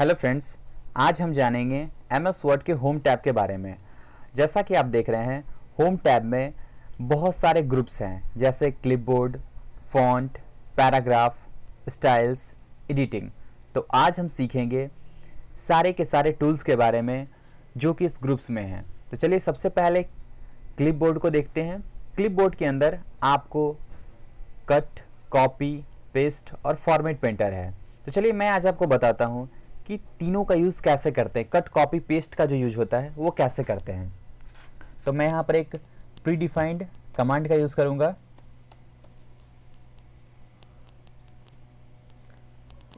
Hello friends, आज हम जानेंगे MS वर्ड के होम टैब के बारे में। जैसा कि आप देख रहे हैं, होम टैब में बहुत सारे ग्रुप्स हैं, जैसे clipboard, font, paragraph, styles, editing. तो आज हम सीखेंगे सारे के सारे टूल्स के बारे में जो कि इस ग्रुप्स में हैं। तो चलिए सबसे पहले क्लिपबोर्ड को देखते हैं। क्लिपबोर्ड के अंदर आपको कट, कॉपी, पेस्ट और फॉर्मेट पेंटर है। तो चलिए मैं आज आपको बताता हूँ कि तीनों का यूज़ कैसे करते हैं। कट, कॉपी, पेस्ट का जो यूज होता है वो कैसे करते हैं। तो मैं यहाँ पर एक प्री डिफाइंड कमांड का यूज़ करूँगा,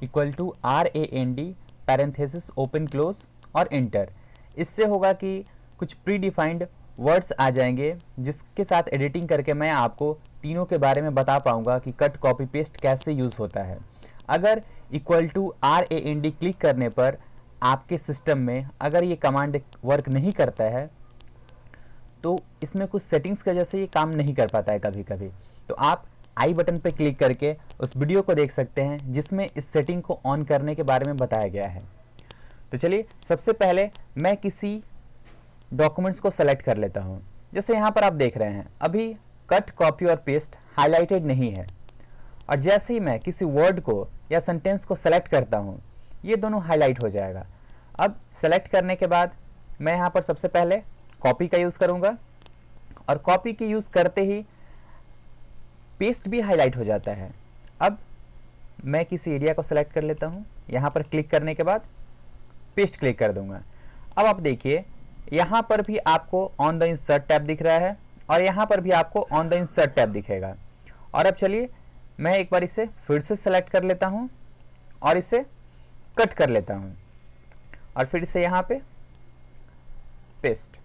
equal to RAND parenthesis open close और एंटर। इससे होगा कि कुछ प्री डिफाइंड वर्ड्स आ जाएंगे जिसके साथ एडिटिंग करके मैं आपको तीनों के बारे में बता पाऊंगा कि कट, कॉपी, पेस्ट कैसे यूज़ होता है। अगर इक्वल टू RAND क्लिक करने पर आपके सिस्टम में अगर ये कमांड वर्क नहीं करता है तो इसमें कुछ सेटिंग्स की वजह से ये काम नहीं कर पाता है कभी कभी। तो आप आई बटन पर क्लिक करके उस वीडियो को देख सकते हैं जिसमें इस सेटिंग को ऑन करने के बारे में बताया गया है। तो चलिए सबसे पहले मैं किसी डॉक्यूमेंट्स को सेलेक्ट कर लेता हूँ। जैसे यहाँ पर आप देख रहे हैं अभी कट, कॉपी और पेस्ट हाईलाइटेड नहीं है, और जैसे ही मैं किसी वर्ड को या सेंटेंस को सेलेक्ट करता हूँ ये दोनों हाईलाइट हो जाएगा। अब सेलेक्ट करने के बाद मैं यहाँ पर सबसे पहले कॉपी का यूज़ करूँगा, और कॉपी की यूज़ करते ही पेस्ट भी हाईलाइट हो जाता है। अब मैं किसी एरिया को सेलेक्ट कर लेता हूँ, यहाँ पर क्लिक करने के बाद पेस्ट क्लिक कर दूंगा। अब आप देखिए यहाँ पर भी आपको ऑन द इंसर्ट टैब दिख रहा है और यहाँ पर भी आपको ऑन द इंसर्ट टैब दिखेगा। और अब चलिए मैं एक बार इसे फिर से सेलेक्ट कर लेता हूँ और इसे कट कर लेता हूँ और फिर से यहाँ पे पेस्ट।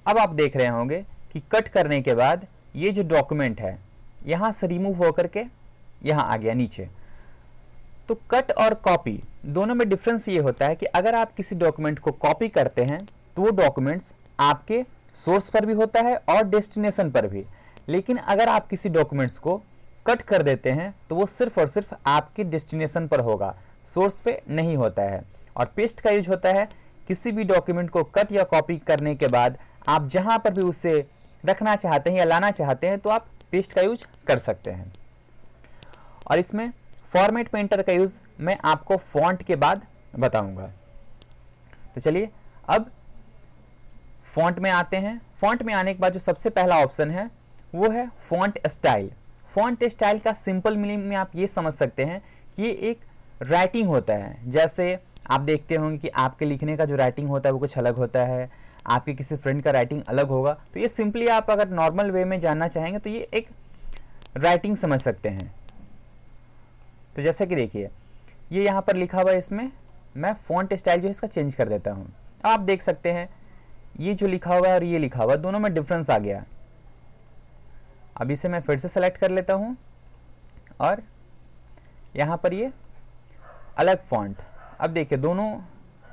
अब आप देख रहे होंगे कि कट करने के बाद ये जो डॉक्यूमेंट है यहाँ से रिमूव होकर के यहाँ आ गया नीचे। तो कट और कॉपी दोनों में डिफरेंस ये होता है कि अगर आप किसी डॉक्यूमेंट को कॉपी करते हैं तो वो डॉक्यूमेंट्स आपके सोर्स पर भी होता है और डेस्टिनेशन पर भी। लेकिन अगर आप किसी डॉक्यूमेंट्स को कट कर देते हैं तो वो सिर्फ और सिर्फ आपके डेस्टिनेशन पर होगा, सोर्स पे नहीं होता है। और पेस्ट का यूज होता है किसी भी डॉक्यूमेंट को कट या कॉपी करने के बाद आप जहाँ पर भी उसे रखना चाहते हैं या लाना चाहते हैं तो आप पेस्ट का यूज कर सकते हैं। और इसमें फॉर्मेट पेंटर का यूज़ मैं आपको फॉन्ट के बाद बताऊंगा। तो चलिए अब फॉन्ट में आते हैं। फॉन्ट में आने के बाद जो सबसे पहला ऑप्शन है वो है फॉन्ट स्टाइल। फॉन्ट स्टाइल का सिंपल मीनिंग में आप ये समझ सकते हैं कि ये एक राइटिंग होता है। जैसे आप देखते होंगे कि आपके लिखने का जो राइटिंग होता है वो कुछ अलग होता है, आपके किसी फ्रेंड का राइटिंग अलग होगा। तो ये सिंपली आप अगर नॉर्मल वे में जानना चाहेंगे तो ये एक राइटिंग समझ सकते हैं। तो जैसे कि देखिए ये यहाँ पर लिखा हुआ है, इसमें मैं फॉन्ट स्टाइल जो है इसका चेंज कर देता हूँ। आप देख सकते हैं ये जो लिखा हुआ है और ये लिखा हुआ है दोनों में डिफरेंस आ गया। अब इसे मैं फिर से सेलेक्ट कर लेता हूँ और यहाँ पर ये अलग फॉन्ट। अब देखिए दोनों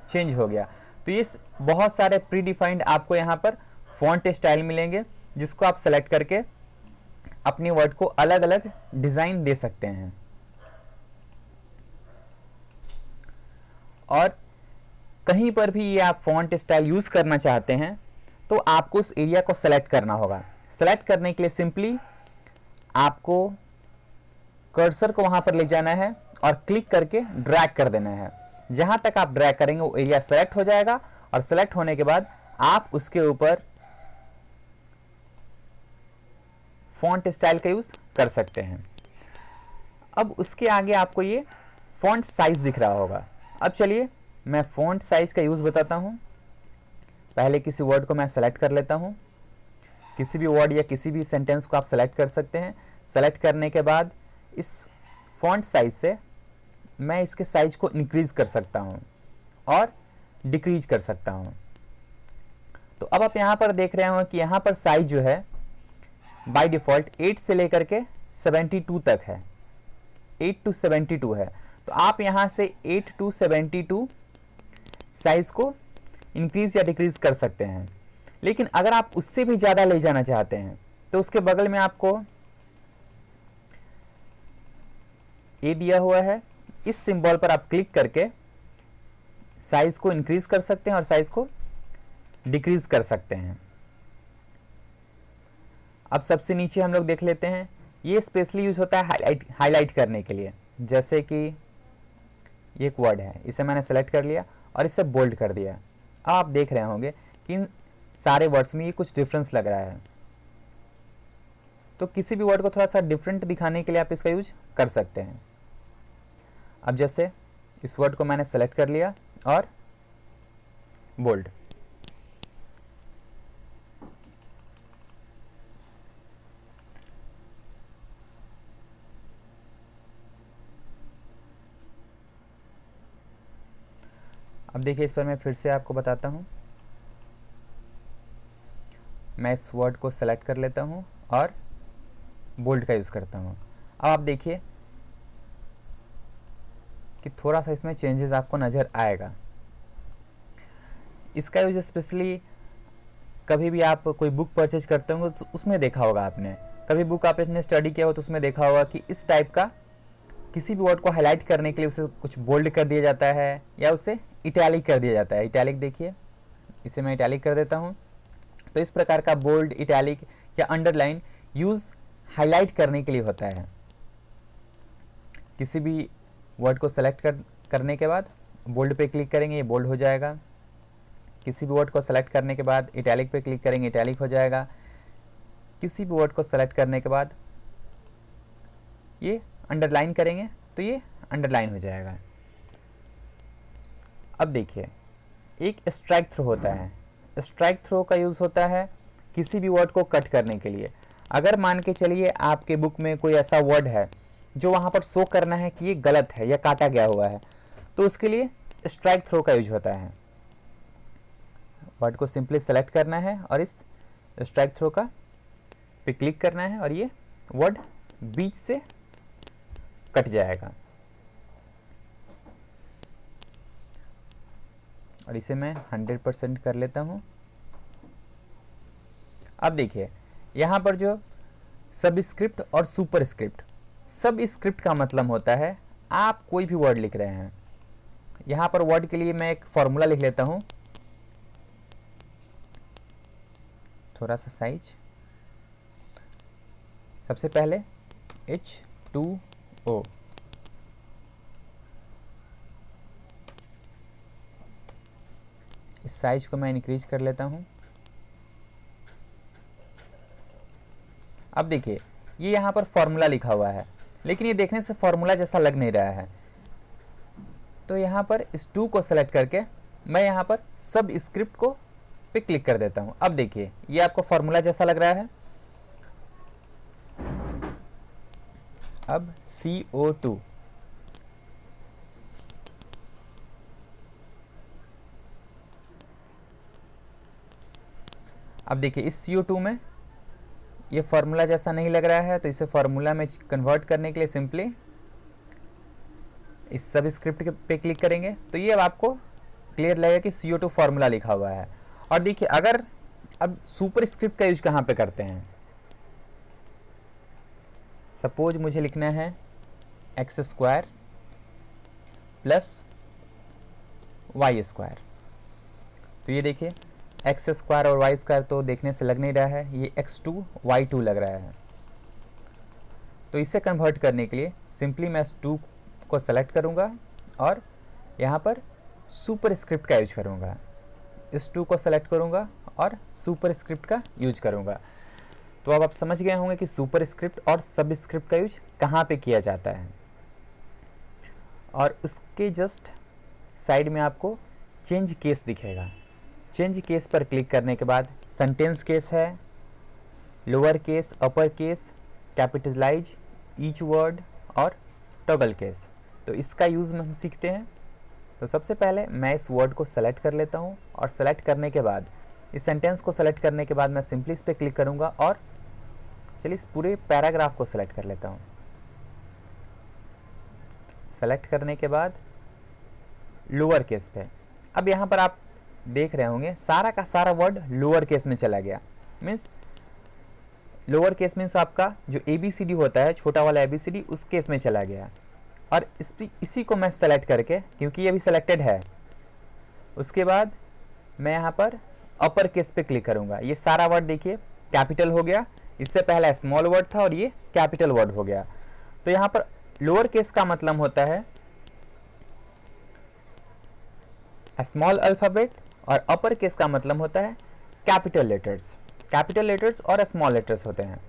चेंज हो गया। तो ये बहुत सारे प्री डिफाइंड आपको यहाँ पर फॉन्ट स्टाइल मिलेंगे जिसको आप सेलेक्ट करके अपने वर्ड को अलग अलग डिज़ाइन दे सकते हैं। और कहीं पर भी ये आप फॉन्ट स्टाइल यूज़ करना चाहते हैं तो आपको उस एरिया को सेलेक्ट करना होगा। सेलेक्ट करने के लिए सिंपली आपको कर्सर को वहाँ पर ले जाना है और क्लिक करके ड्रैग कर देना है। जहाँ तक आप ड्रैग करेंगे वो एरिया सेलेक्ट हो जाएगा, और सेलेक्ट होने के बाद आप उसके ऊपर फॉन्ट स्टाइल का यूज़ कर सकते हैं। अब उसके आगे आपको ये फॉन्ट साइज़ दिख रहा होगा। अब चलिए मैं फॉन्ट साइज़ का यूज़ बताता हूँ। पहले किसी वर्ड को मैं सेलेक्ट कर लेता हूँ, किसी भी वर्ड या किसी भी सेंटेंस को आप सेलेक्ट कर सकते हैं। सेलेक्ट करने के बाद इस फॉन्ट साइज़ से मैं इसके साइज को इंक्रीज़ कर सकता हूँ और डिक्रीज कर सकता हूँ। तो अब आप यहाँ पर देख रहे हो कि यहाँ पर साइज जो है बाय डिफ़ॉल्ट 8 से लेकर के 72 तक है, 8 to 72 है। तो आप यहाँ से 8 to 72 साइज़ को इंक्रीज़ या डिक्रीज़ कर सकते हैं। लेकिन अगर आप उससे भी ज़्यादा ले जाना चाहते हैं तो उसके बगल में आपको ये दिया हुआ है, इस सिंबल पर आप क्लिक करके साइज़ को इंक्रीज़ कर सकते हैं और साइज़ को डिक्रीज़ कर सकते हैं। अब सबसे नीचे हम लोग देख लेते हैं, ये स्पेशली यूज़ होता है हाईलाइट करने के लिए। जैसे कि ये एक वर्ड है, इसे मैंने सेलेक्ट कर लिया और इसे बोल्ड कर दिया। अब आप देख रहे होंगे कि इन सारे वर्ड्स में ये कुछ डिफरेंस लग रहा है। तो किसी भी वर्ड को थोड़ा सा डिफरेंट दिखाने के लिए आप इसका यूज कर सकते हैं। अब जैसे इस वर्ड को मैंने सेलेक्ट कर लिया और बोल्ड। अब देखिए, इस पर मैं फिर से आपको बताता हूँ। मैं इस वर्ड को सेलेक्ट कर लेता हूँ और बोल्ड का यूज़ करता हूँ। अब आप देखिए कि थोड़ा सा इसमें चेंजेस आपको नज़र आएगा। इसका यूज स्पेशली कभी भी आप कोई बुक परचेज करते होंगे तो उसमें देखा होगा आपने। कभी बुक आपने स्टडी किया हो तो उसमें देखा होगा कि इस टाइप का किसी भी वर्ड को हाईलाइट करने के लिए उसे कुछ बोल्ड कर दिया जाता है या उसे इटैलिक कर दिया जाता है। इटैलिक देखिए, इसे मैं इटैलिक कर देता हूँ। तो इस प्रकार का बोल्ड, इटैलिक या अंडरलाइन यूज़ हाईलाइट करने के लिए होता है। किसी भी वर्ड को सेलेक्ट करने के बाद बोल्ड पे क्लिक करेंगे, ये बोल्ड हो जाएगा। किसी भी वर्ड को सेलेक्ट करने के बाद इटैलिक पे क्लिक करेंगे, इटैलिक हो जाएगा। किसी भी वर्ड को सेलेक्ट करने के बाद ये अंडरलाइन करेंगे तो ये अंडरलाइन हो जाएगा। अब देखिए, एक स्ट्राइक थ्रो होता है। स्ट्राइक थ्रो का यूज़ होता है किसी भी वर्ड को कट करने के लिए। अगर मान के चलिए आपके बुक में कोई ऐसा वर्ड है जो वहाँ पर शो करना है कि ये गलत है या काटा गया हुआ है, तो उसके लिए स्ट्राइक थ्रो का यूज होता है। वर्ड को सिंपली सेलेक्ट करना है और इस स्ट्राइक थ्रो का पे क्लिक करना है और ये वर्ड बीच से कट जाएगा। और इसे मैं 100% कर लेता हूँ। अब देखिए, यहाँ पर जो सब स्क्रिप्ट और सुपर स्क्रिप्ट, सब स्क्रिप्ट का मतलब होता है आप कोई भी वर्ड लिख रहे हैं। यहाँ पर वर्ड के लिए मैं एक फॉर्मूला लिख लेता हूँ, थोड़ा सा साइज। सबसे पहले H2O, इस साइज को मैं इंक्रीज कर लेता हूँ। अब देखिए, ये यहाँ पर फॉर्मूला लिखा हुआ है, लेकिन ये देखने से फॉर्मूला जैसा लग नहीं रहा है। तो यहाँ पर इस 2 को सेलेक्ट करके मैं यहाँ पर सब स्क्रिप्ट को पे क्लिक कर देता हूँ। अब देखिए, ये आपको फॉर्मूला जैसा लग रहा है। अब CO2, अब देखिए इस CO2 में ये फार्मूला जैसा नहीं लग रहा है, तो इसे फार्मूला में कन्वर्ट करने के लिए सिंपली इस सब स्क्रिप्ट पे क्लिक करेंगे तो ये अब आपको क्लियर लगेगा कि CO2 फार्मूला लिखा हुआ है। और देखिए, अगर अब सुपर स्क्रिप्ट का यूज कहाँ पे करते हैं, सपोज मुझे लिखना है x² + y²। तो ये देखिए, x² और y² तो देखने से लग नहीं रहा है, ये x2 y2 लग रहा है। तो इसे कन्वर्ट करने के लिए सिंपली मैं इस 2 को सेलेक्ट करूँगा और यहाँ पर सुपर स्क्रिप्ट का यूज करूँगा। इस 2 को सेलेक्ट करूँगा और सुपर स्क्रिप्ट का यूज करूँगा। तो अब आप समझ गए होंगे कि सुपर स्क्रिप्ट और सब स्क्रिप्ट का यूज कहाँ पे किया जाता है। और उसके जस्ट साइड में आपको चेंज केस दिखेगा। चेंज केस पर क्लिक करने के बाद सेंटेंस केस है, lower case, upper case, capitalise, each word और टॉगल केस। तो इसका यूज़ हम सीखते हैं। तो सबसे पहले मैं इस वर्ड को सेलेक्ट कर लेता हूँ और सेलेक्ट करने के बाद इस सेंटेंस को सेलेक्ट करने के बाद मैं सिंपली इस पर क्लिक करूँगा और चलिए इस पूरे पैराग्राफ को सेलेक्ट कर लेता हूँ। सेलेक्ट करने के बाद लोअर केस पे, अब यहाँ पर आप देख रहे होंगे सारा का सारा वर्ड लोअर केस में चला गया। मीन्स लोअर केस मीन्स आपका जो ABCD होता है, छोटा वाला ABCD, उस केस में चला गया। और इसी को मैं सेलेक्ट करके, क्योंकि ये भी सिलेक्टेड है, उसके बाद मैं यहाँ पर अपर केस पे क्लिक करूँगा। ये सारा वर्ड देखिए कैपिटल हो गया, इससे पहला स्मॉल वर्ड था और ये कैपिटल वर्ड हो गया। तो यहाँ पर लोअर केस का मतलब होता है स्मॉल अल्फ़ाबेट और अपर केस का मतलब होता है कैपिटल लेटर्स। कैपिटल लेटर्स और स्मॉल लेटर्स होते हैं।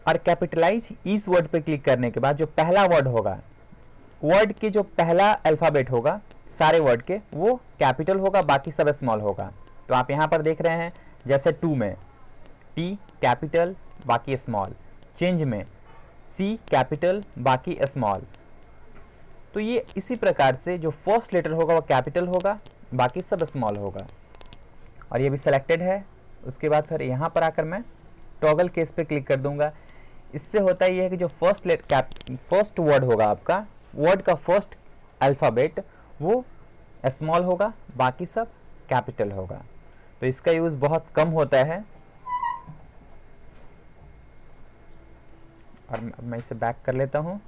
और कैपिटलाइज इस वर्ड पे क्लिक करने के बाद जो पहला वर्ड होगा, वर्ड के जो पहला अल्फ़ाबेट होगा सारे वर्ड के, वो कैपिटल होगा, बाकी सब स्मॉल होगा। तो आप यहाँ पर देख रहे हैं जैसे टू में टी कैपिटल बाकी स्मॉल, चेंज में सी कैपिटल बाकी स्मॉल। तो ये इसी प्रकार से जो फर्स्ट लेटर होगा वो कैपिटल होगा, बाकी सब स्मॉल होगा। और ये भी सिलेक्टेड है। उसके बाद फिर यहाँ पर आकर मैं टॉगल केस पे क्लिक कर दूंगा। इससे होता ये है कि जो फर्स्ट वर्ड होगा आपका, वर्ड का फर्स्ट अल्फ़ाबेट वो स्मॉल होगा, बाकी सब कैपिटल होगा। तो इसका यूज़ बहुत कम होता है। और अब मैं इसे बैक कर लेता हूँ।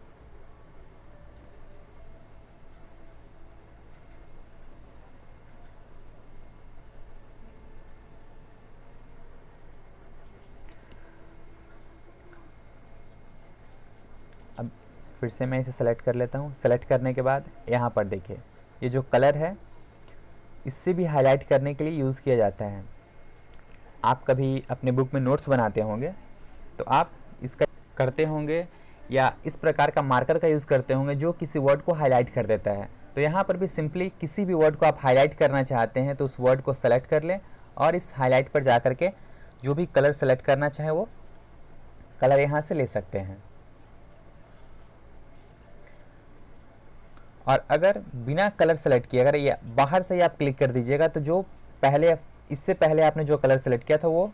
अब फिर से मैं इसे सेलेक्ट कर लेता हूँ। सेलेक्ट करने के बाद यहाँ पर देखिए ये जो कलर है इससे भी हाईलाइट करने के लिए यूज़ किया जाता है। आप कभी अपने बुक में नोट्स बनाते होंगे तो आप इसका करते होंगे या इस प्रकार का मार्कर का यूज़ करते होंगे जो किसी वर्ड को हाईलाइट कर देता है। तो यहाँ पर भी सिंपली किसी भी वर्ड को आप हाईलाइट करना चाहते हैं तो उस वर्ड को सेलेक्ट कर लें और इस हाईलाइट पर जा कर के जो भी कलर सेलेक्ट करना चाहे वो कलर यहाँ से ले सकते हैं। और अगर बिना कलर सेलेक्ट किए अगर ये बाहर से ही आप क्लिक कर दीजिएगा तो जो पहले इससे पहले आपने जो कलर सेलेक्ट किया था वो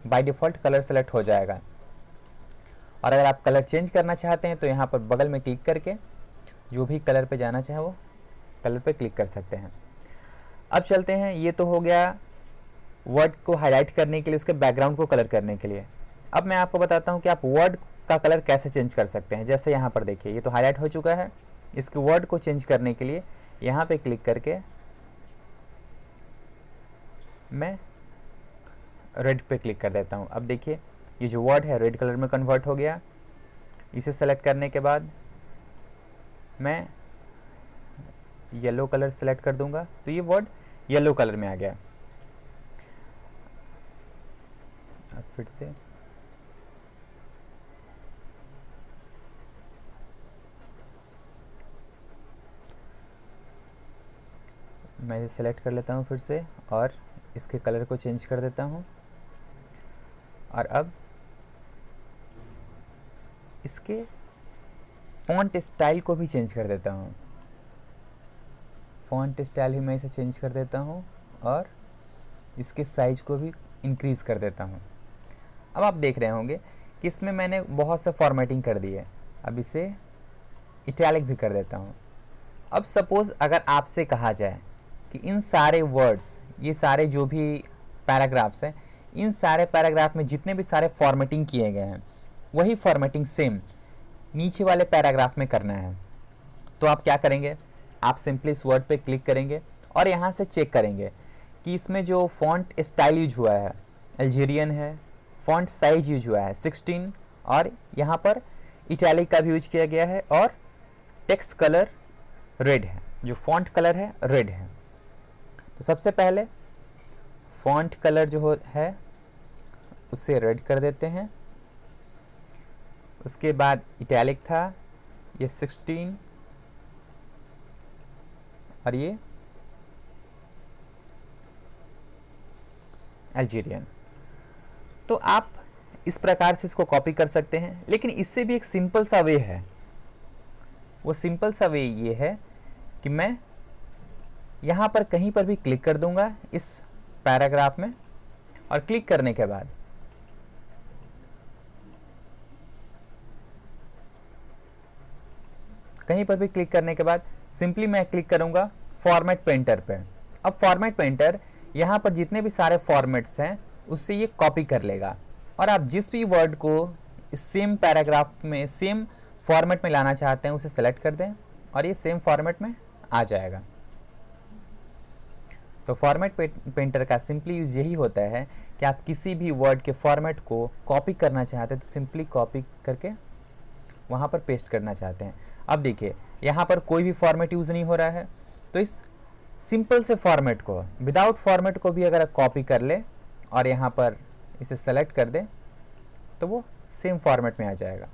बाय डिफ़ॉल्ट कलर सेलेक्ट हो जाएगा। और अगर आप कलर चेंज करना चाहते हैं तो यहाँ पर बगल में क्लिक करके जो भी कलर पे जाना चाहे वो कलर पे क्लिक कर सकते हैं। अब चलते हैं, ये तो हो गया वर्ड को हाईलाइट करने के लिए, उसके बैकग्राउंड को कलर करने के लिए। अब मैं आपको बताता हूँ कि आप वर्ड का कलर कैसे चेंज कर सकते हैं। जैसे यहाँ पर देखिए ये तो हाईलाइट हो चुका है। इसके वर्ड को चेंज करने के लिए यहाँ पे क्लिक करके मैं रेड पे क्लिक कर देता हूँ। अब देखिए ये जो वर्ड है रेड कलर में कन्वर्ट हो गया। इसे सेलेक्ट करने के बाद मैं येलो कलर सेलेक्ट कर दूंगा तो ये वर्ड येलो कलर में आ गया। अब फिर से मैं इसे सेलेक्ट कर लेता हूँ फिर से और इसके कलर को चेंज कर देता हूँ। और अब इसके फॉन्ट स्टाइल को भी चेंज कर देता हूँ। फॉन्ट स्टाइल भी मैं इसे चेंज कर देता हूँ और इसके साइज को भी इंक्रीज़ कर देता हूँ। अब आप देख रहे होंगे कि इसमें मैंने बहुत सा फॉर्मेटिंग कर दी है। अब इसे इटैलिक भी कर देता हूँ। अब सपोज़ अगर आपसे कहा जाए कि इन सारे वर्ड्स, ये सारे जो भी पैराग्राफ्स हैं, इन सारे पैराग्राफ में जितने भी सारे फॉर्मेटिंग किए गए हैं वही फॉर्मेटिंग सेम नीचे वाले पैराग्राफ में करना है, तो आप क्या करेंगे? आप सिंपली इस वर्ड पे क्लिक करेंगे और यहाँ से चेक करेंगे कि इसमें जो फॉन्ट स्टाइल यूज हुआ है अल्जीरियन है, फॉन्ट साइज यूज हुआ है 16 और यहाँ पर इटैलिक का भी यूज किया गया है और टेक्स्ट कलर रेड है, जो फॉन्ट कलर है रेड है। तो सबसे पहले फॉन्ट कलर जो है उसे रेड कर देते हैं। उसके बाद इटैलिक था ये 16 और ये अल्जीरियन। तो आप इस प्रकार से इसको कॉपी कर सकते हैं, लेकिन इससे भी एक सिंपल सा वे है। वो सिंपल सा वे ये है कि मैं यहाँ पर कहीं पर भी क्लिक कर दूंगा इस पैराग्राफ में और क्लिक करने के बाद कहीं पर भी क्लिक करने के बाद सिंपली मैं क्लिक करूंगा फॉर्मेट पेंटर पे। अब फॉर्मेट पेंटर यहाँ पर जितने भी सारे फॉर्मेट्स हैं उससे ये कॉपी कर लेगा और आप जिस भी वर्ड को सेम पैराग्राफ में सेम फॉर्मेट में लाना चाहते हैं उसे सेलेक्ट कर दें और ये सेम फॉर्मेट में आ जाएगा। तो फॉर्मेट पेंटर का सिंपली यूज़ यही होता है कि आप किसी भी वर्ड के फॉर्मेट को कॉपी करना चाहते हैं तो सिंपली कॉपी करके वहाँ पर पेस्ट करना चाहते हैं। अब देखिए यहाँ पर कोई भी फॉर्मेट यूज़ नहीं हो रहा है, तो इस सिंपल से फॉर्मेट को विदाउट फॉर्मेट को भी अगर आप कॉपी कर ले और यहाँ पर इसे सेलेक्ट कर दें तो वो सेम फॉर्मेट में आ जाएगा।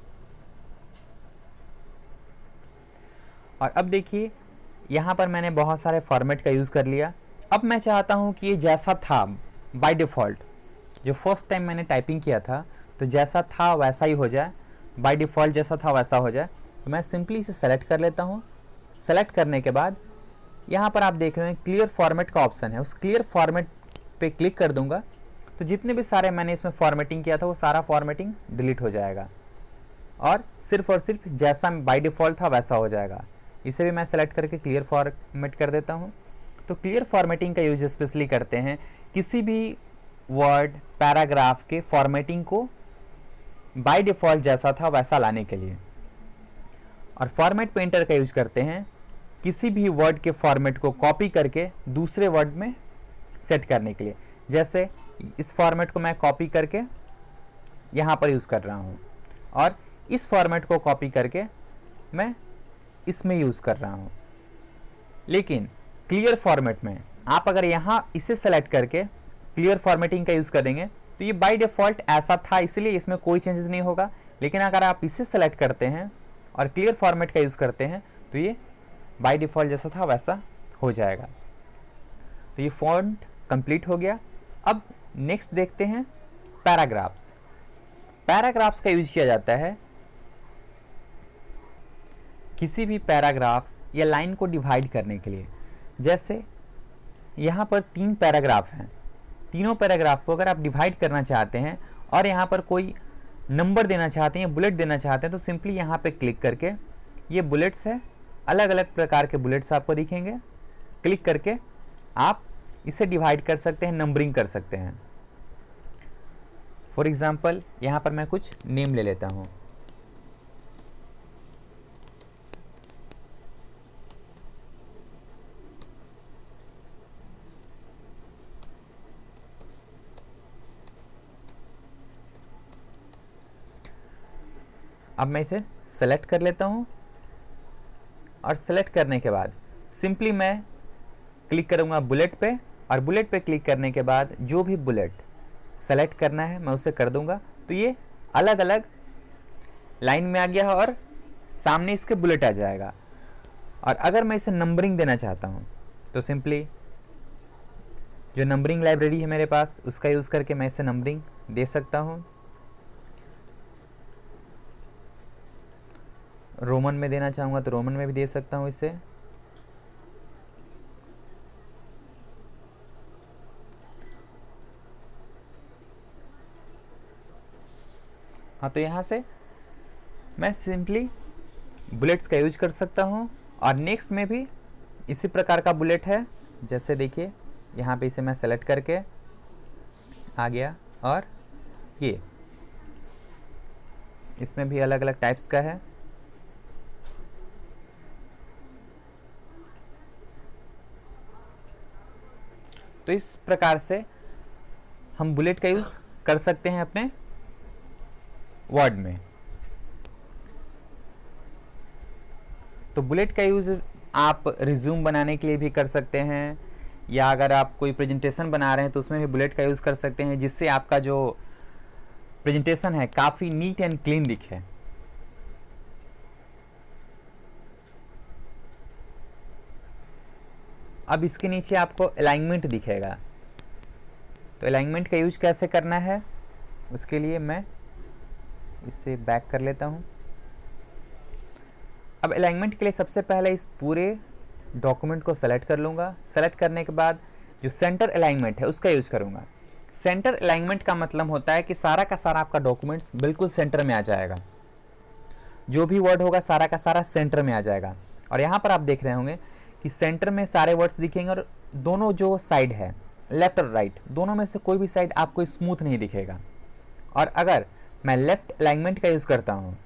और अब देखिए यहाँ पर मैंने बहुत सारे फॉर्मेट का यूज़ कर लिया। अब मैं चाहता हूँ कि ये जैसा था बाय डिफ़ॉल्ट, जो फर्स्ट टाइम मैंने टाइपिंग किया था तो जैसा था वैसा ही हो जाए, बाय डिफ़ॉल्ट जैसा था वैसा हो जाए। तो मैं सिंपली इसे सेलेक्ट कर लेता हूँ। सेलेक्ट करने के बाद यहाँ पर आप देख रहे हैं क्लियर फॉर्मेट का ऑप्शन है, उस क्लियर फॉर्मेट पे क्लिक कर दूंगा तो जितने भी सारे मैंने इसमें फॉर्मेटिंग किया था वो सारा फॉर्मेटिंग डिलीट हो जाएगा और सिर्फ जैसा बाय डिफ़ॉल्ट था वैसा हो जाएगा। इसे भी मैं सेलेक्ट करके क्लियर फॉर्मेट कर देता हूँ। तो क्लियर फॉर्मेटिंग का यूज स्पेशली करते हैं किसी भी वर्ड पैराग्राफ के फॉर्मेटिंग को बाय डिफ़ॉल्ट जैसा था वैसा लाने के लिए। और फॉर्मेट पेंटर का यूज करते हैं किसी भी वर्ड के फॉर्मेट को कॉपी करके दूसरे वर्ड में सेट करने के लिए। जैसे इस फॉर्मेट को मैं कॉपी करके यहाँ पर यूज़ कर रहा हूँ और इस फॉर्मेट को कॉपी करके मैं इसमें यूज़ कर रहा हूँ। लेकिन क्लियर फॉर्मेट में आप अगर यहाँ इसे सेलेक्ट करके क्लियर फॉर्मेटिंग का यूज़ करेंगे तो ये बाय डिफ़ॉल्ट ऐसा था इसलिए इसमें कोई चेंजेस नहीं होगा। लेकिन अगर आप इसे सेलेक्ट करते हैं और क्लियर फॉर्मेट का यूज़ करते हैं तो ये बाय डिफ़ॉल्ट जैसा था वैसा हो जाएगा। तो ये फॉन्ट कंप्लीट हो गया। अब नेक्स्ट देखते हैं पैराग्राफ्स। पैराग्राफ्स का यूज किया जाता है किसी भी पैराग्राफ या लाइन को डिवाइड करने के लिए। जैसे यहाँ पर 3 पैराग्राफ हैं, तीनों पैराग्राफ को अगर आप डिवाइड करना चाहते हैं और यहाँ पर कोई नंबर देना चाहते हैं, बुलेट देना चाहते हैं तो सिंपली यहाँ पे क्लिक करके, ये बुलेट्स है, अलग अलग प्रकार के बुलेट्स आपको दिखेंगे। क्लिक करके आप इसे डिवाइड कर सकते हैं, नंबरिंग कर सकते हैं। फॉर एग्जाम्पल यहाँ पर मैं कुछ नेम ले लेता हूँ। अब मैं इसे सेलेक्ट कर लेता हूँ और सेलेक्ट करने के बाद सिंपली मैं क्लिक करूँगा बुलेट पे और बुलेट पे क्लिक करने के बाद जो भी बुलेट सेलेक्ट करना है मैं उसे कर दूँगा। तो ये अलग अलग लाइन में आ गया और सामने इसके बुलेट आ जाएगा। और अगर मैं इसे नंबरिंग देना चाहता हूँ तो सिंपली जो नंबरिंग लाइब्रेरी है मेरे पास उसका यूज़ करके मैं इसे नंबरिंग दे सकता हूँ। रोमन में देना चाहूँगा तो रोमन में भी दे सकता हूँ इसे। हाँ, तो यहाँ से मैं सिंपली बुलेट्स का यूज कर सकता हूँ। और नेक्स्ट में भी इसी प्रकार का बुलेट है। जैसे देखिए यहाँ पे इसे मैं सेलेक्ट करके आ गया और ये इसमें भी अलग अलग टाइप्स का है। तो इस प्रकार से हम बुलेट का यूज़ कर सकते हैं अपने वर्ड में। तो बुलेट का यूज़ आप रिज्यूम बनाने के लिए भी कर सकते हैं, या अगर आप कोई प्रेजेंटेशन बना रहे हैं तो उसमें भी बुलेट का यूज़ कर सकते हैं, जिससे आपका जो प्रेजेंटेशन है काफ़ी नीट एंड क्लीन दिखे। अब इसके नीचे आपको अलाइनमेंट दिखेगा। तो अलाइनमेंट का यूज कैसे करना है उसके लिए मैं इससे बैक कर लेता हूँ। अब अलाइनमेंट के लिए सबसे पहले इस पूरे डॉक्यूमेंट को सेलेक्ट कर लूँगा। सेलेक्ट करने के बाद जो सेंटर अलाइनमेंट है उसका यूज करूँगा। सेंटर अलाइनमेंट का मतलब होता है कि सारा का सारा आपका डॉक्यूमेंट्स बिल्कुल सेंटर में आ जाएगा। जो भी वर्ड होगा सारा का सारा सेंटर में आ जाएगा। और यहाँ पर आप देख रहे होंगे कि सेंटर में सारे वर्ड्स दिखेंगे और दोनों जो साइड है लेफ्ट और राइट दोनों में से कोई भी साइड आपको स्मूथ नहीं दिखेगा। और अगर मैं लेफ्ट अलाइनमेंट का यूज़ करता हूँ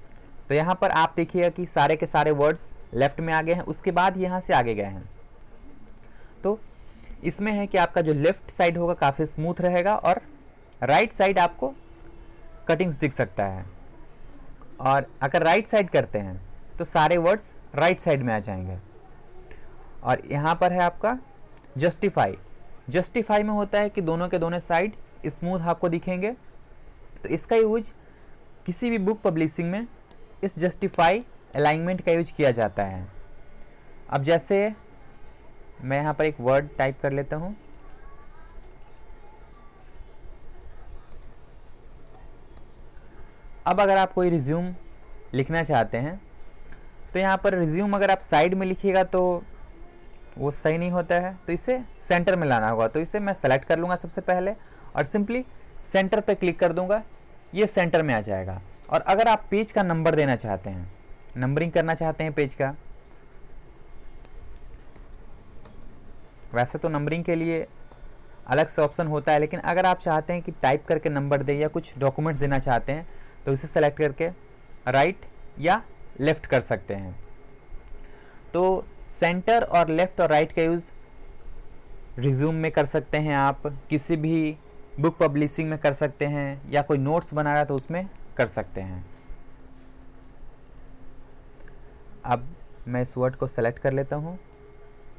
तो यहाँ पर आप देखिएगा कि सारे के सारे वर्ड्स लेफ्ट में आ गए हैं, उसके बाद यहाँ से आगे गए हैं। तो इसमें है कि आपका जो लेफ्ट साइड होगा काफ़ी स्मूथ रहेगा और राइट साइड आपको कटिंग्स दिख सकता है। और अगर राइट साइड करते हैं तो सारे वर्ड्स राइट साइड में आ जाएंगे। और यहाँ पर है आपका जस्टिफाई। जस्टिफाई में होता है कि दोनों के दोनों साइड स्मूथ आपको दिखेंगे। तो इसका यूज किसी भी बुक पब्लिशिंग में इस जस्टिफाई अलाइनमेंट का यूज किया जाता है। अब जैसे मैं यहाँ पर एक वर्ड टाइप कर लेता हूँ, अब अगर आप कोई रिज्यूम लिखना चाहते हैं तो यहाँ पर रिज्यूम अगर आप साइड में लिखिएगा तो वो सही नहीं होता है, तो इसे सेंटर में लाना होगा। तो इसे मैं सेलेक्ट कर लूँगा सबसे पहले और सिंपली सेंटर पे क्लिक कर दूँगा, ये सेंटर में आ जाएगा। और अगर आप पेज का नंबर देना चाहते हैं, नंबरिंग करना चाहते हैं पेज का, वैसे तो नंबरिंग के लिए अलग से ऑप्शन होता है, लेकिन अगर आप चाहते हैं कि टाइप करके नंबर दें या कुछ डॉक्यूमेंट्स देना चाहते हैं तो इसे सेलेक्ट करके राइट या लेफ़्ट कर सकते हैं। तो सेंटर और लेफ़्ट और राइट का यूज़ रिज्यूम में कर सकते हैं, आप किसी भी बुक पब्लिशिंग में कर सकते हैं, या कोई नोट्स बना रहा है तो उसमें कर सकते हैं। अब मैं इस वर्ड को सेलेक्ट कर लेता हूँ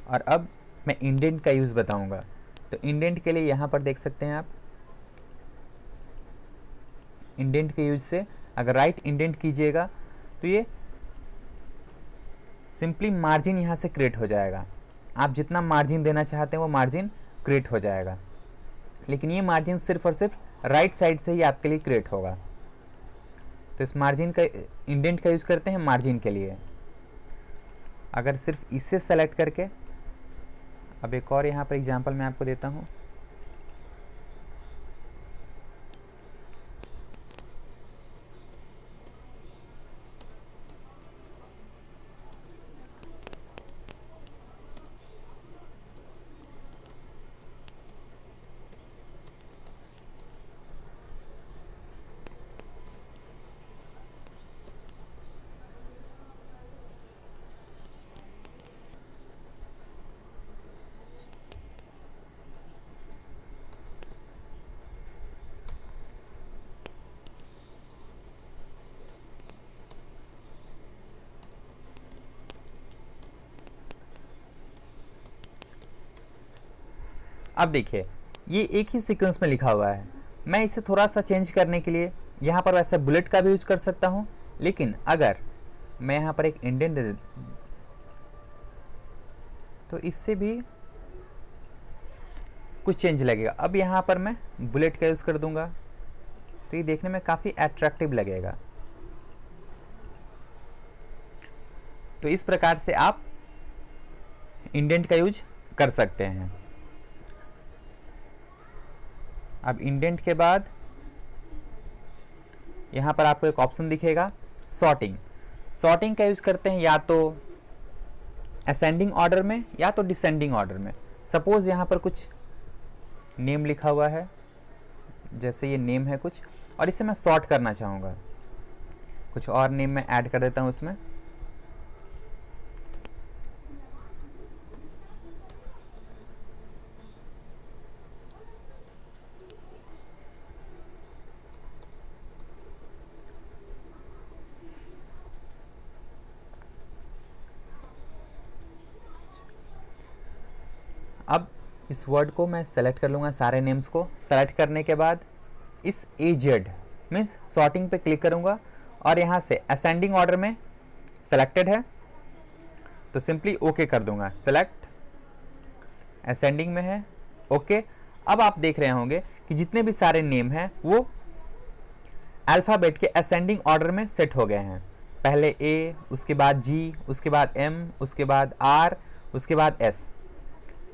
और अब मैं इंडेंट का यूज़ बताऊँगा। तो इंडेंट के लिए यहाँ पर देख सकते हैं आप, इंडेंट के यूज से अगर राइट इंडेंट कीजिएगा तो ये सिंपली मार्जिन यहाँ से क्रिएट हो जाएगा। आप जितना मार्जिन देना चाहते हैं वो मार्जिन क्रिएट हो जाएगा, लेकिन ये मार्जिन सिर्फ और सिर्फ राइट साइड से ही आपके लिए क्रिएट होगा। तो इस मार्जिन का इंडेंट का यूज़ करते हैं मार्जिन के लिए। अगर सिर्फ इससे सेलेक्ट करके, अब एक और यहाँ पर एग्जांपल मैं आपको देता हूँ। अब देखिए ये एक ही सीक्वेंस में लिखा हुआ है। मैं इसे थोड़ा सा चेंज करने के लिए यहाँ पर वैसे बुलेट का भी यूज कर सकता हूँ, लेकिन अगर मैं यहाँ पर एक इंडेंट दे तो इससे भी कुछ चेंज लगेगा। अब यहाँ पर मैं बुलेट का यूज़ कर दूंगा तो ये देखने में काफ़ी अट्रैक्टिव लगेगा। तो इस प्रकार से आप इंडेंट का यूज कर सकते हैं। अब इंडेंट के बाद यहाँ पर आपको एक ऑप्शन दिखेगा सॉर्टिंग। सॉर्टिंग का यूज़ करते हैं या तो असेंडिंग ऑर्डर में या तो डिसेंडिंग ऑर्डर में। सपोज़ यहाँ पर कुछ नेम लिखा हुआ है, जैसे ये नेम है कुछ, और इसे मैं सॉर्ट करना चाहूँगा, कुछ और नेम मैं ऐड कर देता हूँ इसमें। अब इस वर्ड को मैं सेलेक्ट कर लूँगा, सारे नेम्स को सेलेक्ट करने के बाद इस एजेड मीन्स सॉर्टिंग पे क्लिक करूँगा और यहाँ से असेंडिंग ऑर्डर में सेलेक्टेड है तो सिंपली ओके कर दूँगा। सेलेक्ट असेंडिंग में है, ओके। अब आप देख रहे होंगे कि जितने भी सारे नेम हैं वो अल्फ़ाबेट के असेंडिंग ऑर्डर में सेट हो गए हैं। पहले ए, उसके बाद जी, उसके बाद एम, उसके बाद आर, उसके बाद एस।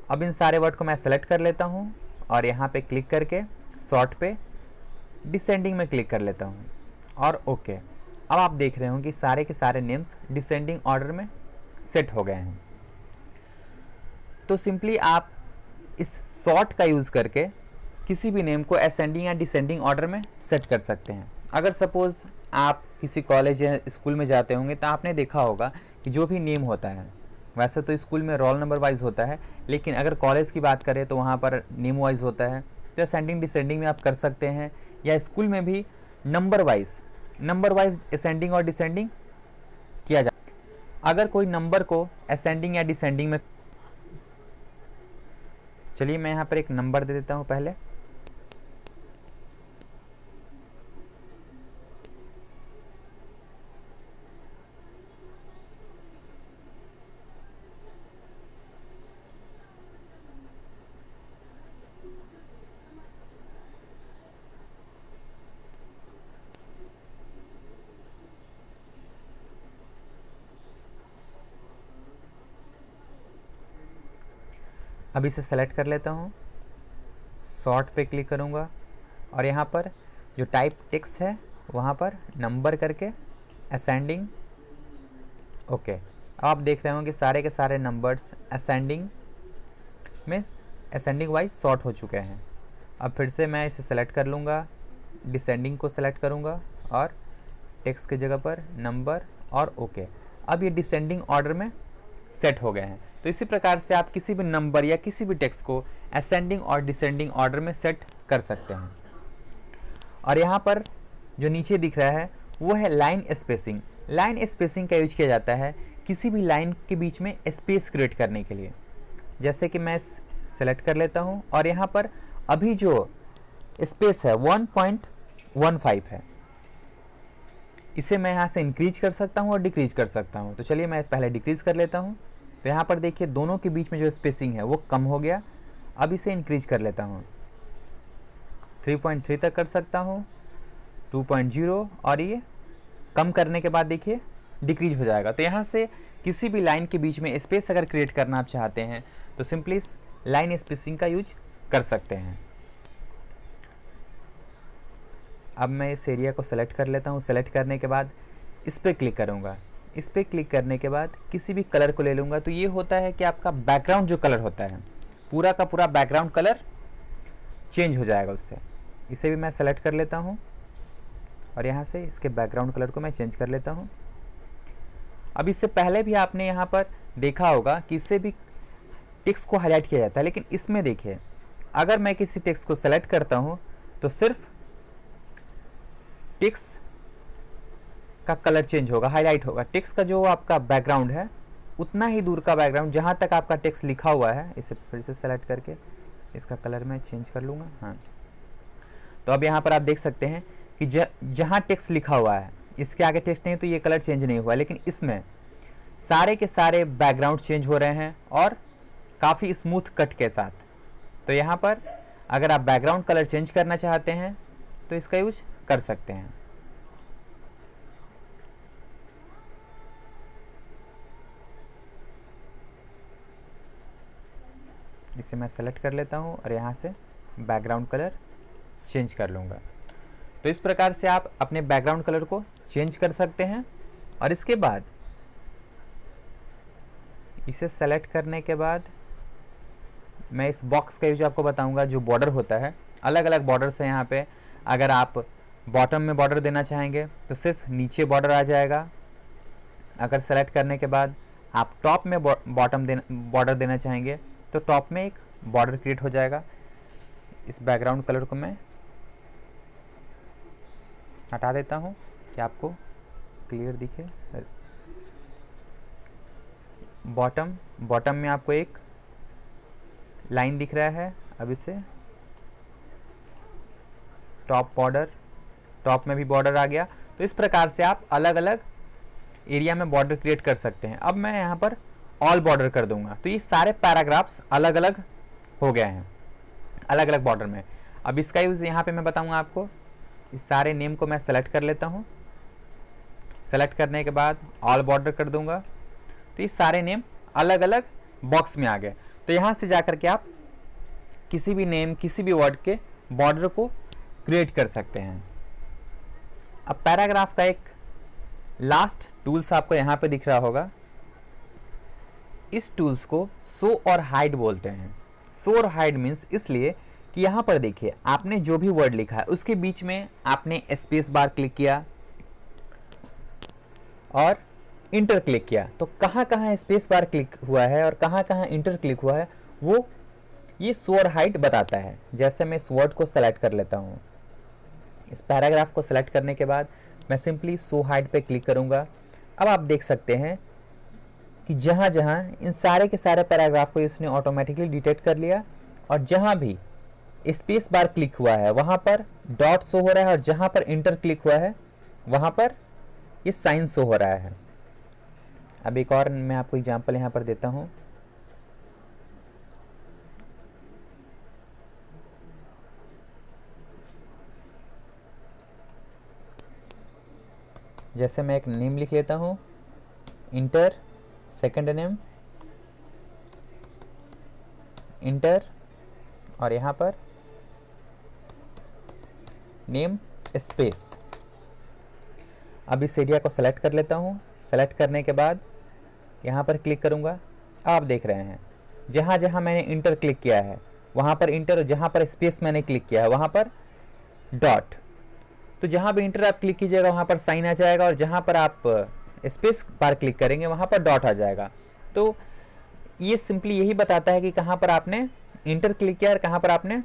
अब इन सारे वर्ड को मैं सेलेक्ट कर लेता हूँ और यहाँ पे क्लिक करके सॉर्ट पे डिसेंडिंग में क्लिक कर लेता हूँ और ओके। अब आप देख रहे हो कि सारे के सारे नेम्स डिसेंडिंग ऑर्डर में सेट हो गए हैं। तो सिंपली आप इस सॉर्ट का यूज़ करके किसी भी नेम को असेंडिंग या डिसेंडिंग ऑर्डर में सेट कर सकते हैं। अगर सपोज़ आप किसी कॉलेज या स्कूल में जाते होंगे तो आपने देखा होगा कि जो भी नेम होता है वैसे तो स्कूल में रोल नंबर वाइज होता है, लेकिन अगर कॉलेज की बात करें तो वहाँ पर नेम वाइज होता है। तो असेंडिंग डिसेंडिंग में आप कर सकते हैं, या स्कूल में भी नंबर वाइज असेंडिंग और डिसेंडिंग किया जाए। अगर कोई नंबर को असेंडिंग या डिसेंडिंग में, चलिए मैं यहाँ पर एक नंबर दे देता हूँ पहले। अब इसे सेलेक्ट कर लेता हूँ, सॉर्ट पे क्लिक करूँगा और यहाँ पर जो टाइप टेक्स्ट है वहाँ पर नंबर करके असेंडिंग। ओके, अब आप देख रहे होंगे सारे के सारे नंबर्स असेंडिंग में असेंडिंग वाइज सॉर्ट हो चुके हैं। अब फिर से मैं इसे सेलेक्ट कर लूँगा, डिसेंडिंग को सेलेक्ट करूँगा और टेक्स्ट की जगह पर नंबर और ओके। अब ये डिसेंडिंग ऑर्डर में सेट हो गए हैं। तो इसी प्रकार से आप किसी भी नंबर या किसी भी टेक्स्ट को असेंडिंग और डिसेंडिंग ऑर्डर में सेट कर सकते हैं। और यहाँ पर जो नीचे दिख रहा है वो है लाइन स्पेसिंग। लाइन स्पेसिंग का यूज किया जाता है किसी भी लाइन के बीच में स्पेस क्रिएट करने के लिए। जैसे कि मैं सेलेक्ट कर लेता हूँ और यहाँ पर अभी जो स्पेस है 1.15 है, इसे मैं यहाँ से इंक्रीज कर सकता हूँ और डिक्रीज कर सकता हूँ। तो चलिए मैं पहले डिक्रीज कर लेता हूँ। तो यहाँ पर देखिए दोनों के बीच में जो स्पेसिंग है वो कम हो गया। अब इसे इंक्रीज कर लेता हूँ, 3.3 तक कर सकता हूँ, 2.0, और ये कम करने के बाद देखिए डिक्रीज हो जाएगा। तो यहाँ से किसी भी लाइन के बीच में स्पेस अगर क्रिएट करना आप चाहते हैं तो सिंपली लाइन स्पेसिंग का यूज कर सकते हैं। अब मैं इस एरिया को सेलेक्ट कर लेता हूँ। सेलेक्ट करने के बाद इस पर क्लिक करूँगा। इस पर क्लिक करने के बाद किसी भी कलर को ले लूँगा। तो ये होता है कि आपका बैकग्राउंड जो कलर होता है पूरा का पूरा बैकग्राउंड कलर चेंज हो जाएगा उससे। इसे भी मैं सेलेक्ट कर लेता हूँ और यहाँ से इसके बैकग्राउंड कलर को मैं चेंज कर लेता हूँ। अब इससे पहले भी आपने यहाँ पर देखा होगा कि इससे भी टेक्स्ट को हाईलाइट किया जाता है, लेकिन इसमें देखिए अगर मैं किसी टेक्स्ट को सेलेक्ट करता हूँ तो सिर्फ टेक्स्ट का कलर चेंज होगा, हाईलाइट होगा। टेक्स्ट का जो आपका बैकग्राउंड है उतना ही दूर का बैकग्राउंड जहाँ तक आपका टेक्स्ट लिखा हुआ है, इसे फिर से सेलेक्ट करके इसका कलर मैं चेंज कर लूँगा। हाँ, तो अब यहाँ पर आप देख सकते हैं कि जहाँ टेक्स्ट लिखा हुआ है इसके आगे टेक्स्ट नहीं, तो ये कलर चेंज नहीं हुआ, लेकिन इसमें सारे के सारे बैकग्राउंड चेंज हो रहे हैं और काफ़ी स्मूथ कट के साथ। तो यहाँ पर अगर आप बैकग्राउंड कलर चेंज करना चाहते हैं तो इसका यूज कर सकते हैं। इसे मैं सेलेक्ट कर लेता हूँ और यहाँ से बैकग्राउंड कलर चेंज कर लूँगा। तो इस प्रकार से आप अपने बैकग्राउंड कलर को चेंज कर सकते हैं। और इसके बाद इसे सेलेक्ट करने के बाद मैं इस बॉक्स का यूज आपको बताऊंगा। जो बॉर्डर होता है, अलग अलग बॉर्डर्स हैं यहाँ पे। अगर आप बॉटम में बॉर्डर देना चाहेंगे तो सिर्फ नीचे बॉर्डर आ जाएगा। अगर सेलेक्ट करने के बाद आप टॉप में बॉर्डर देना चाहेंगे तो टॉप में एक बॉर्डर क्रिएट हो जाएगा। इस बैकग्राउंड कलर को मैं हटा देता हूँ कि आपको क्लियर दिखे। बॉटम में आपको एक लाइन दिख रहा है। अब इसे टॉप में भी बॉर्डर आ गया। तो इस प्रकार से आप अलग अलग एरिया में बॉर्डर क्रिएट कर सकते हैं। अब मैं यहाँ पर ऑल बॉर्डर कर दूंगा तो ये सारे पैराग्राफ्स अलग अलग हो गए हैं, अलग अलग बॉर्डर में। अब इसका यूज़ यहाँ पे मैं बताऊंगा आपको। इस सारे नेम को मैं सेलेक्ट कर लेता हूँ। सेलेक्ट करने के बाद ऑल बॉर्डर कर दूंगा तो ये सारे नेम अलग अलग बॉक्स में आ गए। तो यहाँ से जाकर के आप किसी भी नेम, किसी भी वर्ड के बॉर्डर को क्रिएट कर सकते हैं। अब पैराग्राफ का एक लास्ट टूल्स आपको यहाँ पे दिख रहा होगा। इस टूल्स को शो और हाइड बोलते हैं। शो और हाइड मीन्स इसलिए कि यहाँ पर देखिए आपने जो भी वर्ड लिखा है उसके बीच में आपने स्पेस बार क्लिक किया और इंटर क्लिक किया तो कहाँ कहाँ स्पेस बार क्लिक हुआ है और कहाँ कहाँ इंटर क्लिक हुआ है वो ये शो और हाइड बताता है। जैसे मैं इस वर्ड को सेलेक्ट कर लेता हूँ, इस पैराग्राफ को सेलेक्ट करने के बाद मैं सिंपली शो हाइड पे क्लिक करूँगा। अब आप देख सकते हैं कि जहाँ जहाँ इन सारे के सारे पैराग्राफ को इसने ऑटोमेटिकली डिटेक्ट कर लिया और जहाँ भी स्पेस बार क्लिक हुआ है वहाँ पर डॉट शो हो रहा है और जहाँ पर इंटर क्लिक हुआ है वहाँ पर ये साइन शो हो रहा है। अब एक और मैं आपको एग्जांपल यहाँ पर देता हूँ। जैसे मैं एक नेम लिख लेता हूँ, इंटर सेकंड नेम, इंटर और यहाँ पर नेम स्पेस। अब इस एरिया को सेलेक्ट कर लेता हूँ। सेलेक्ट करने के बाद यहाँ पर क्लिक करूँगा। आप देख रहे हैं जहाँ जहाँ मैंने इंटर क्लिक किया है वहाँ पर इंटर, जहाँ पर स्पेस मैंने क्लिक किया है वहाँ पर डॉट। तो जहाँ भी इंटर आप क्लिक कीजिएगा वहाँ पर साइन आ जाएगा और जहाँ पर आप स्पेस बार क्लिक करेंगे वहाँ पर डॉट आ जाएगा। तो ये सिंपली यही बताता है कि कहाँ पर आपने इंटर क्लिक किया है और कहाँ पर आपने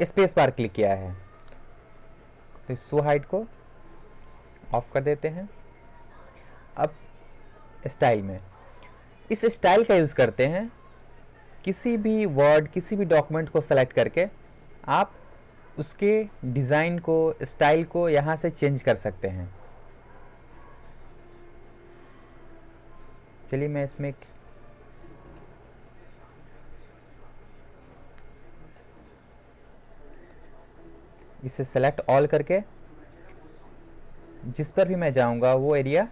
स्पेस बार क्लिक किया है। तो इस शो हाइड को ऑफ कर देते हैं। अब स्टाइल में इस स्टाइल का यूज़ करते हैं। किसी भी वर्ड, किसी भी डॉक्यूमेंट को सेलेक्ट करके आप उसके डिज़ाइन को, स्टाइल को यहाँ से चेंज कर सकते हैं। चलिए मैं इसमें इसे सेलेक्ट ऑल करके जिस पर भी मैं जाऊंगा वो एरिया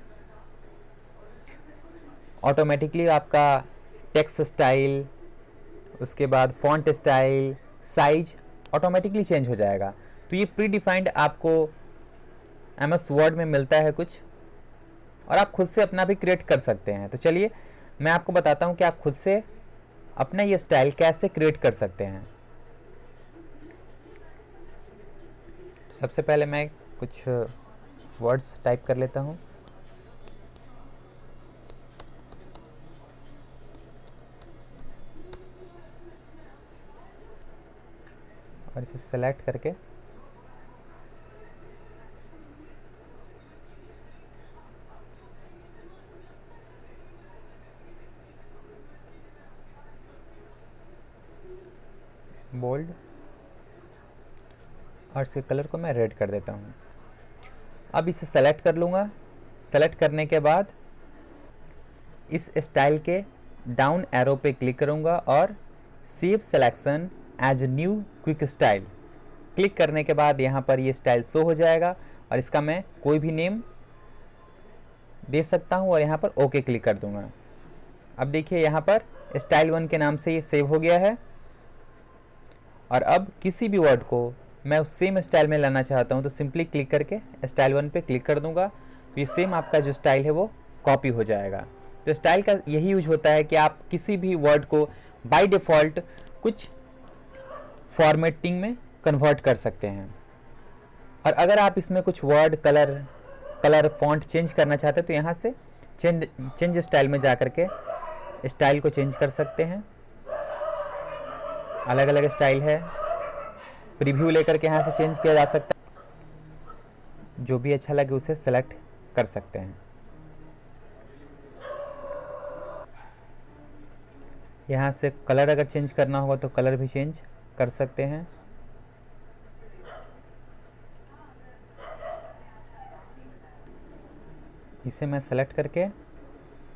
ऑटोमेटिकली आपका टेक्स्ट स्टाइल, उसके बाद font style, size automatically change हो जाएगा। तो ये प्री डिफाइंड आपको MS वर्ड में मिलता है कुछ, और आप खुद से अपना भी क्रिएट कर सकते हैं। तो चलिए मैं आपको बताता हूँ कि आप खुद से अपना ये स्टाइल कैसे क्रिएट कर सकते हैं। सबसे पहले मैं कुछ वर्ड्स टाइप कर लेता हूँ। और इसे सेलेक्ट करके बोल्ड और इसके कलर को मैं रेड कर देता हूँ। अब इसे सेलेक्ट कर लूँगा। सेलेक्ट करने के बाद इस स्टाइल के डाउन एरो पे क्लिक करूँगा और save selection as new quick style click करने के बाद यहाँ पर ये स्टाइल शो हो जाएगा और इसका मैं कोई भी नेम दे सकता हूँ और यहाँ पर ओके क्लिक कर दूँगा। अब देखिए यहाँ पर स्टाइल 1 के नाम से ये सेव हो गया है। और अब किसी भी वर्ड को मैं उस सेम स्टाइल में लाना चाहता हूँ तो सिंपली क्लिक करके स्टाइल 1 पे क्लिक कर दूंगा। तो ये सेम आपका जो स्टाइल है वो कॉपी हो जाएगा। तो स्टाइल का यही यूज होता है कि आप किसी भी वर्ड को बाय डिफ़ॉल्ट कुछ फॉर्मेटिंग में कन्वर्ट कर सकते हैं। और अगर आप इसमें कुछ वर्ड, कलर फॉन्ट चेंज करना चाहते हैं तो यहाँ से चेंज स्टाइल में जा करके स्टाइल को चेंज कर सकते हैं। अलग अलग स्टाइल है, प्रीव्यू लेकर के यहाँ से चेंज किया जा सकता है। जो भी अच्छा लगे उसे सेलेक्ट कर सकते हैं। यहाँ से कलर अगर चेंज करना होगा तो कलर भी चेंज कर सकते हैं। इसे मैं सेलेक्ट करके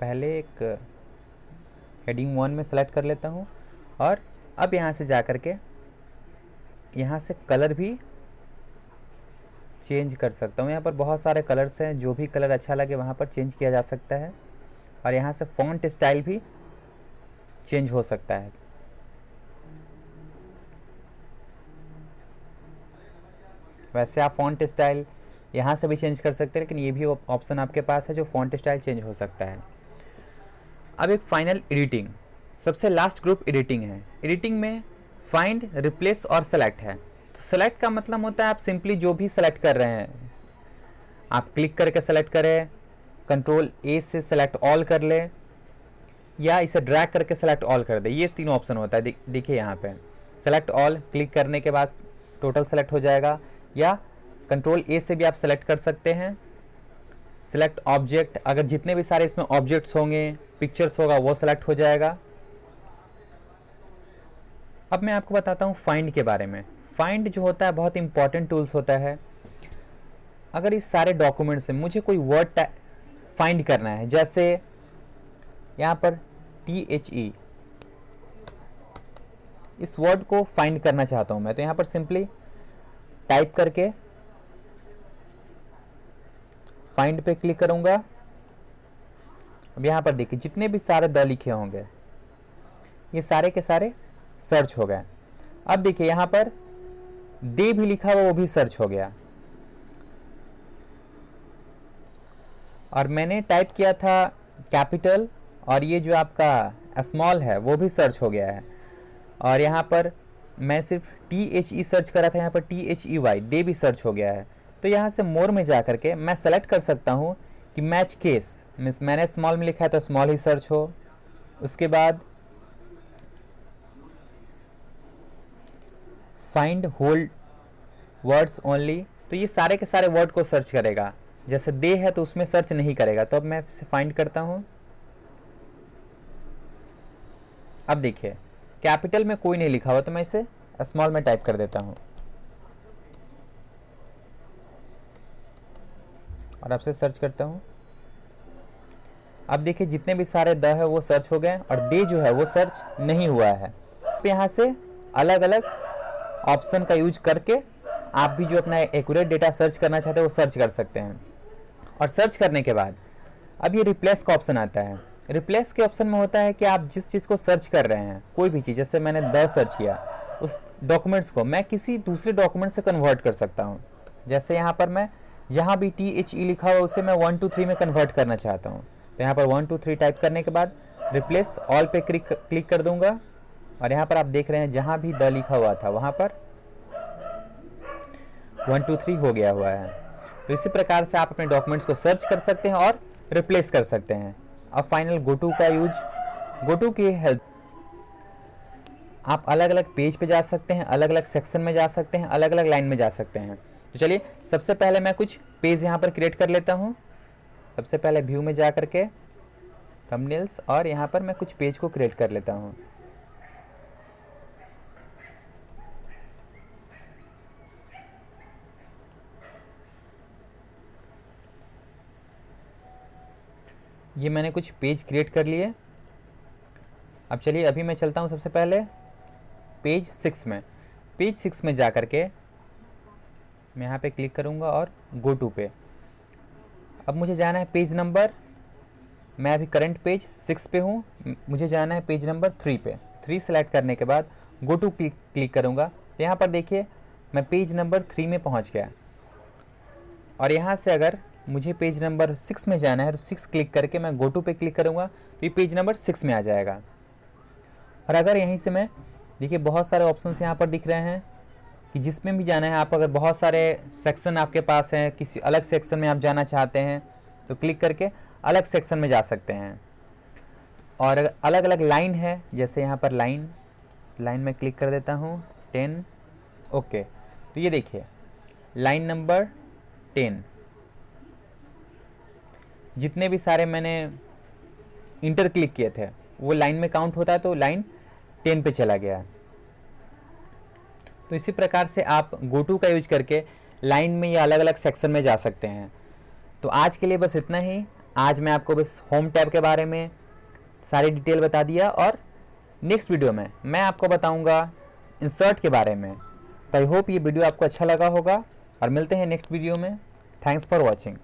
पहले एक हेडिंग 1 में सेलेक्ट कर लेता हूँ और अब यहाँ से जा कर के यहाँ से कलर भी चेंज कर सकता हूँ। यहाँ पर बहुत सारे कलर्स हैं, जो भी कलर अच्छा लगे वहाँ पर चेंज किया जा सकता है। और यहाँ से फॉन्ट स्टाइल भी चेंज हो सकता है। वैसे आप फॉन्ट स्टाइल यहाँ से भी चेंज कर सकते हैं, लेकिन ये भी ऑप्शन आपके पास है जो फॉन्ट स्टाइल चेंज हो सकता है। अब एक फाइनल एडिटिंग, सबसे लास्ट ग्रुप एडिटिंग है। एडिटिंग में फाइंड, रिप्लेस और सेलेक्ट है। तो सेलेक्ट का मतलब होता है आप सिंपली जो भी सेलेक्ट कर रहे हैं, आप क्लिक करके सेलेक्ट करें कंट्रोल ए से सेलेक्ट ऑल कर ले, या इसे ड्रैग करके सेलेक्ट ऑल कर दे। ये तीनों ऑप्शन होता है। देखिए यहाँ पे सेलेक्ट ऑल क्लिक करने के बाद टोटल सेलेक्ट हो जाएगा, या कंट्रोल ए से भी आप सेलेक्ट कर सकते हैं। सेलेक्ट ऑब्जेक्ट, अगर जितने भी सारे इसमें ऑब्जेक्ट्स होंगे, पिक्चर्स होगा, वो सेलेक्ट हो जाएगा। अब मैं आपको बताता हूँ फाइंड के बारे में। फाइंड जो होता है बहुत इंपॉर्टेंट टूल्स होता है। अगर इस सारे डॉक्यूमेंट से मुझे कोई वर्ड फाइंड करना है, जैसे यहाँ पर THE, इस वर्ड को फाइंड करना चाहता हूँ मैं, तो यहाँ पर सिंपली टाइप करके फाइंड पे क्लिक करूँगा। अब यहाँ पर देखिए जितने भी सारे द लिखे होंगे ये सारे के सारे सर्च हो गए। अब देखिए यहाँ पर दे भी लिखा हुआ, वो भी सर्च हो गया। और मैंने टाइप किया था कैपिटल, और ये जो आपका स्मॉल है वो भी सर्च हो गया है। और यहाँ पर मैं सिर्फ THE सर्च करा था, यहाँ पर THEY दे भी सर्च हो गया है। तो यहाँ से मोर में जा करके मैं सेलेक्ट कर सकता हूँ कि मैच केस, मीन्स मैंने स्मॉल में लिखा है तो स्मॉल ही सर्च हो। उसके बाद फाइंड होल वर्ड्स ओनली, तो ये सारे के सारे वर्ड को सर्च करेगा। जैसे दे है तो उसमें सर्च नहीं करेगा। तो अब मैं इसे फाइंड करता हूँ। अब देखिए कैपिटल में कोई नहीं लिखा हुआ, तो मैं इसे स्मॉल में टाइप कर देता हूँ और आपसे सर्च करता हूँ। अब देखिए जितने भी सारे द है वो सर्च हो गए, और दे जो है वो सर्च नहीं हुआ है। तो यहाँ से अलग अलग ऑप्शन का यूज करके आप भी जो अपना एक्यूरेट डेटा सर्च करना चाहते हैं वो सर्च कर सकते हैं। और सर्च करने के बाद अब ये रिप्लेस का ऑप्शन आता है। रिप्लेस के ऑप्शन में होता है कि आप जिस चीज़ को सर्च कर रहे हैं, कोई भी चीज़, जैसे मैंने द सर्च किया, उस डॉक्यूमेंट्स को मैं किसी दूसरे डॉक्यूमेंट से कन्वर्ट कर सकता हूँ। जैसे यहाँ पर मैं जहाँ भी THE लिखा हुआ उसे मैं 1 2 3 में कन्वर्ट करना चाहता हूँ, तो यहाँ पर 1 2 3 टाइप करने के बाद रिप्लेस ऑल पे क्लिक कर दूंगा। और यहाँ पर आप देख रहे हैं जहाँ भी द लिखा हुआ था वहाँ पर 1 2 3 हो गया हुआ है। तो इसी प्रकार से आप अपने डॉक्यूमेंट्स को सर्च कर सकते हैं और रिप्लेस कर सकते हैं। अब फाइनल गोटू का यूज, गोटू की हेल्प आप अलग अलग पेज पे जा सकते हैं, अलग अलग सेक्शन में जा सकते हैं, अलग अलग लाइन में जा सकते हैं। तो चलिए सबसे पहले मैं कुछ पेज यहाँ पर क्रिएट कर लेता हूँ। सबसे पहले व्यू में जा करके थंबनेल्स, और यहाँ पर मैं कुछ पेज को क्रिएट कर लेता हूँ। ये मैंने कुछ पेज क्रिएट कर लिए। अब चलिए अभी मैं चलता हूँ सबसे पहले पेज 6 में। पेज 6 में जा कर के मैं यहाँ पे क्लिक करूँगा और गो टू पे। अब मुझे जाना है पेज नंबर, मैं अभी करंट पेज 6 पे हूँ, मुझे जाना है पेज नंबर 3 पे। 3 सेलेक्ट करने के बाद गो टू क्लिक करूँगा, तो यहाँ पर देखिए मैं पेज नंबर 3 में पहुँच गया। और यहाँ से अगर मुझे पेज नंबर 6 में जाना है तो 6 क्लिक करके मैं गो टू पे क्लिक करूँगा, तो ये पेज नंबर 6 में आ जाएगा। और अगर यहीं से मैं देखिए बहुत सारे ऑप्शंस यहाँ पर दिख रहे हैं कि जिसमें भी जाना है आप, अगर बहुत सारे सेक्शन आपके पास हैं, किसी अलग सेक्शन में आप जाना चाहते हैं तो क्लिक करके अलग सेक्शन में जा सकते हैं। और अलग अलग लाइन है, जैसे यहाँ पर लाइन में क्लिक कर देता हूँ 10, ओके। तो ये देखिए लाइन नंबर 10, जितने भी सारे मैंने इंटर क्लिक किए थे वो लाइन में काउंट होता है, तो लाइन 10 पे चला गया। तो इसी प्रकार से आप गोटू का यूज करके लाइन में या अलग अलग सेक्शन में जा सकते हैं। तो आज के लिए बस इतना ही। आज मैं आपको बस होम टैब के बारे में सारी डिटेल बता दिया, और नेक्स्ट वीडियो में मैं आपको बताऊंगा इंसर्ट के बारे में। तो आई होप ये वीडियो आपको अच्छा लगा होगा, और मिलते हैं नेक्स्ट वीडियो में। Thanks for watching.